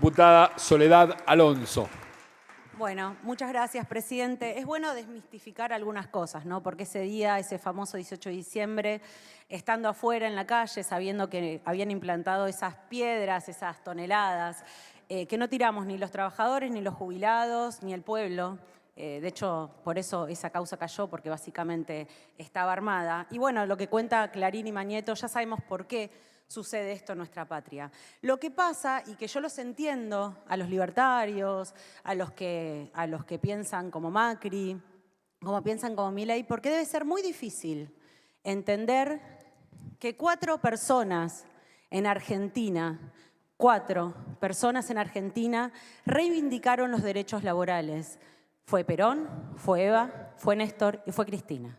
diputada Soledad Alonso. Bueno, muchas gracias, presidente. Es bueno desmistificar algunas cosas, ¿no? Porque ese día, ese famoso 18 de diciembre, estando afuera en la calle, sabiendo que habían implantado esas piedras, esas toneladas, que no tiramos ni los trabajadores, ni los jubilados, ni el pueblo. De hecho, por eso esa causa cayó, porque básicamente estaba armada. Y bueno, lo que cuenta Clarín y Mañeto, ya sabemos por qué sucede esto en nuestra patria. Lo que pasa, y que yo los entiendo, a los libertarios, a los que piensan como Macri, como piensan como Milei, porque debe ser muy difícil entender que 4 personas en Argentina reivindicaron los derechos laborales. Fue Perón, fue Eva, fue Néstor y fue Cristina.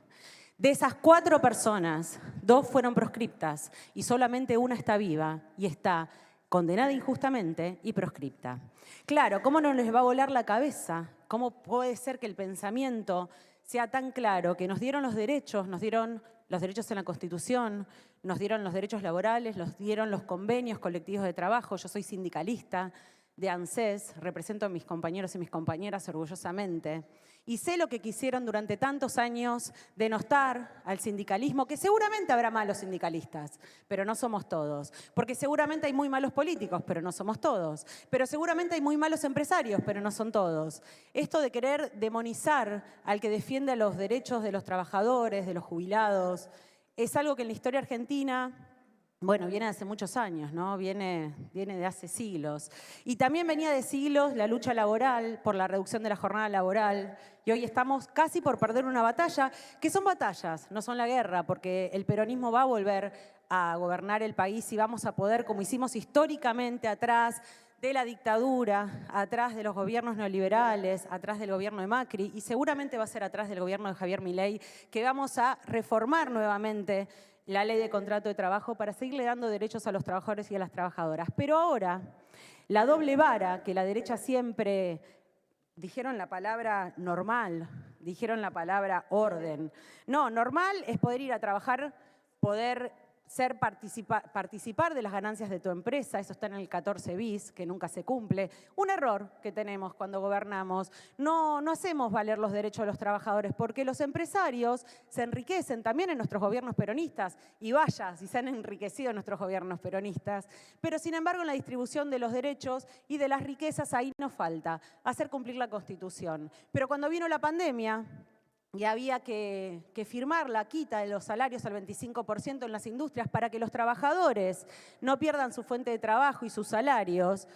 De esas 4 personas, 2 fueron proscriptas y solamente una está viva y está condenada injustamente y proscripta. Claro, ¿cómo no les va a volar la cabeza? ¿Cómo puede ser que el pensamiento sea tan claro que nos dieron los derechos en la Constitución, nos dieron los derechos laborales, nos dieron los convenios colectivos de trabajo? Yo soy sindicalista de ANSES, represento a mis compañeros y mis compañeras orgullosamente, y sé lo que quisieron durante tantos años denostar al sindicalismo, que seguramente habrá malos sindicalistas, pero no somos todos, porque seguramente hay muy malos políticos, pero no somos todos, pero seguramente hay muy malos empresarios, pero no son todos. Esto de querer demonizar al que defiende los derechos de los trabajadores, de los jubilados, es algo que en la historia argentina, bueno, viene de hace muchos años, ¿no? Viene de hace siglos. Y también venía de siglos la lucha laboral por la reducción de la jornada laboral. Y hoy estamos casi por perder una batalla, que son batallas, no son la guerra, porque el peronismo va a volver a gobernar el país y vamos a poder, como hicimos históricamente atrás de la dictadura, atrás de los gobiernos neoliberales, atrás del gobierno de Macri, y seguramente va a ser atrás del gobierno de Javier Milei, que vamos a reformar nuevamente la ley de contrato de trabajo para seguirle dando derechos a los trabajadores y a las trabajadoras. Pero ahora, la doble vara que la derecha siempre dijeron la palabra normal, dijeron la palabra orden. No, normal es poder ir a trabajar, poder participar de las ganancias de tu empresa, eso está en el 14 bis, que nunca se cumple. Un error que tenemos cuando gobernamos, no hacemos valer los derechos de los trabajadores, porque los empresarios se enriquecen también en nuestros gobiernos peronistas, y vaya, si se han enriquecido en nuestros gobiernos peronistas, pero sin embargo en la distribución de los derechos y de las riquezas ahí nos falta hacer cumplir la Constitución. Pero cuando vino la pandemia, y había que firmar la quita de los salarios al 25% en las industrias para que los trabajadores no pierdan su fuente de trabajo y sus salarios.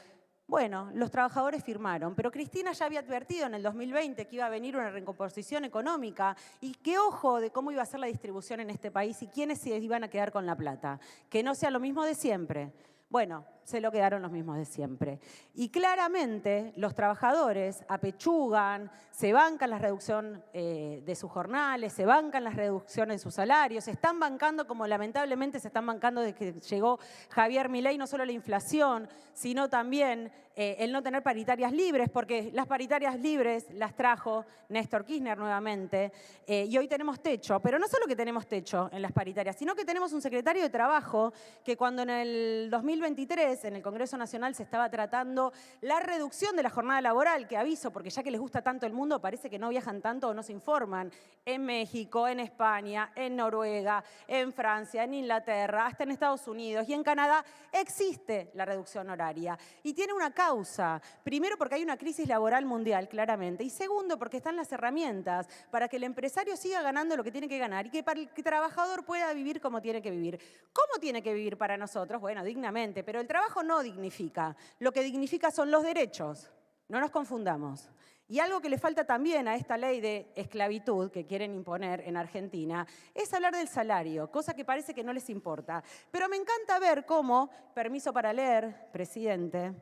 Bueno, los trabajadores firmaron, pero Cristina ya había advertido en el 2020 que iba a venir una recomposición económica y que ojo de cómo iba a ser la distribución en este país y quiénes se iban a quedar con la plata. Que no sea lo mismo de siempre. Bueno, se lo quedaron los mismos de siempre. Y claramente los trabajadores apechugan, se bancan la reducción de sus jornales, se bancan las reducciones de sus salarios, se están bancando como lamentablemente se están bancando desde que llegó Javier Milei, no solo la inflación, sino también el no tener paritarias libres, porque las paritarias libres las trajo Néstor Kirchner nuevamente, y hoy tenemos techo, pero no solo que tenemos techo en las paritarias, sino que tenemos un secretario de Trabajo que cuando en el 2023 en el Congreso Nacional se estaba tratando la reducción de la jornada laboral, que aviso, porque ya que les gusta tanto el mundo, parece que no viajan tanto o no se informan, en México, en España, en Noruega, en Francia, en Inglaterra, hasta en Estados Unidos y en Canadá existe la reducción horaria. Y tiene una causa. Primero, porque hay una crisis laboral mundial, claramente. Y segundo, porque están las herramientas para que el empresario siga ganando lo que tiene que ganar y que para el trabajador pueda vivir como tiene que vivir. ¿Cómo tiene que vivir para nosotros? Bueno, dignamente, pero el trabajo no dignifica. Lo que dignifica son los derechos. No nos confundamos. Y algo que le falta también a esta ley de esclavitud que quieren imponer en Argentina es hablar del salario, cosa que parece que no les importa. Pero me encanta ver cómo, permiso para leer, presidente,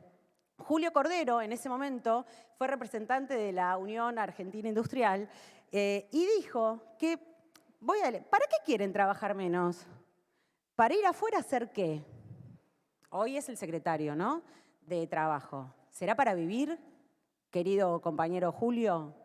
Julio Cordero, en ese momento, fue representante de la Unión Argentina Industrial y dijo que, ¿para qué quieren trabajar menos? ¿Para ir afuera a hacer qué? Hoy es el secretario, ¿no?, de Trabajo. ¿Será para vivir, querido compañero Julio?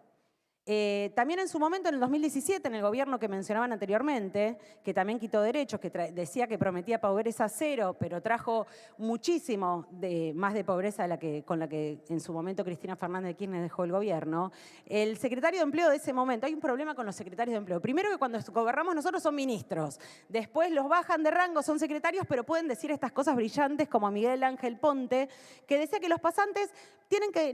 También en su momento, en el 2017, en el gobierno que mencionaban anteriormente, que también quitó derechos, que decía que prometía pobreza cero, pero trajo muchísimo más de pobreza con la que en su momento Cristina Fernández de Kirchner dejó el gobierno, el secretario de Empleo de ese momento, hay un problema con los secretarios de Empleo. Primero que cuando gobernamos nosotros son ministros, después los bajan de rango, son secretarios, pero pueden decir estas cosas brillantes como Miguel Ángel Ponte, que decía que los pasantes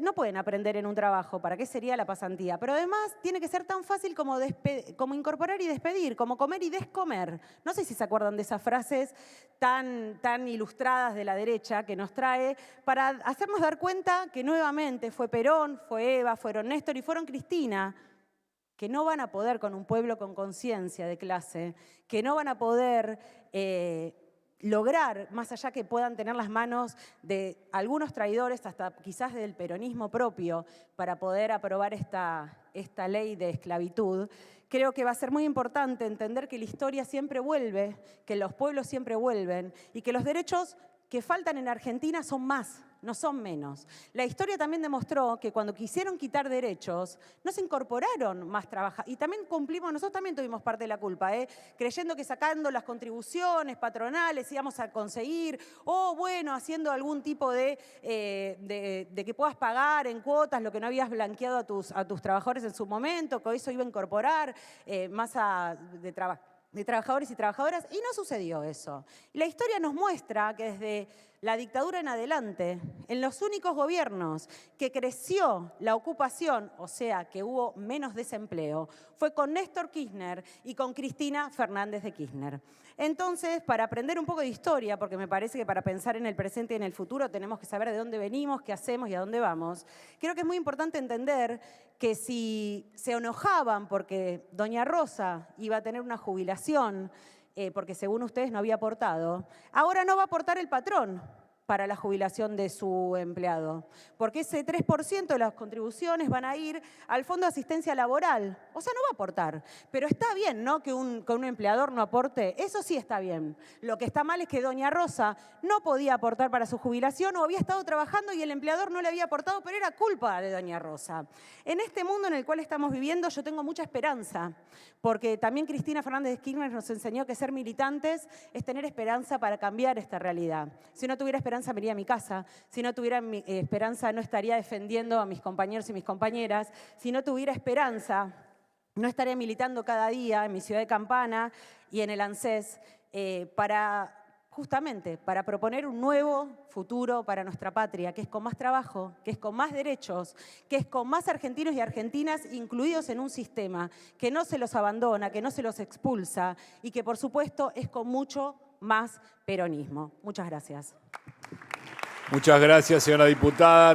no pueden aprender en un trabajo, ¿para qué sería la pasantía? Pero además tiene que ser tan fácil como incorporar y despedir, como comer y descomer. No sé si se acuerdan de esas frases tan ilustradas de la derecha que nos trae para hacernos dar cuenta que nuevamente fue Perón, fue Eva, fueron Néstor y fueron Cristina, que no van a poder con un pueblo con conciencia de clase, que no van a poder lograr, más allá que puedan tener las manos de algunos traidores, hasta quizás del peronismo propio, para poder aprobar esta ley de esclavitud. Creo que va a ser muy importante entender que la historia siempre vuelve, que los pueblos siempre vuelven y que los derechos que faltan en Argentina son más, no son menos. La historia también demostró que cuando quisieron quitar derechos, no se incorporaron más trabajadores. Y también nosotros también tuvimos parte de la culpa, creyendo que sacando las contribuciones patronales íbamos a conseguir, o bueno, haciendo algún tipo de que puedas pagar en cuotas lo que no habías blanqueado a tus trabajadores en su momento, que eso iba a incorporar masa de trabajadores y trabajadoras, y no sucedió eso. La historia nos muestra que desde la dictadura en adelante, en los únicos gobiernos que creció la ocupación, o sea, que hubo menos desempleo, fue con Néstor Kirchner y con Cristina Fernández de Kirchner. Entonces, para aprender un poco de historia, porque me parece que para pensar en el presente y en el futuro tenemos que saber de dónde venimos, qué hacemos y a dónde vamos, creo que es muy importante entender que si se enojaban porque doña Rosa iba a tener una jubilación, porque según ustedes no había aportado, ahora no va a aportar el patrón para la jubilación de su empleado, porque ese 3% de las contribuciones van a ir al Fondo de Asistencia Laboral. O sea, no va a aportar. Pero está bien, ¿no?, que un empleador no aporte. Eso sí está bien. Lo que está mal es que doña Rosa no podía aportar para su jubilación o había estado trabajando y el empleador no le había aportado, pero era culpa de doña Rosa. En este mundo en el cual estamos viviendo yo tengo mucha esperanza, porque también Cristina Fernández de Kirchner nos enseñó que ser militantes es tener esperanza para cambiar esta realidad. Si no tuviera esperanza me iría a mi casa, si no tuviera esperanza no estaría defendiendo a mis compañeros y mis compañeras, si no tuviera esperanza no estaría militando cada día en mi ciudad de Campana y en el ANSES justamente para proponer un nuevo futuro para nuestra patria, que es con más trabajo, que es con más derechos, que es con más argentinos y argentinas incluidos en un sistema que no se los abandona, que no se los expulsa y que por supuesto es con mucho más peronismo. Muchas gracias. Muchas gracias, señora diputada.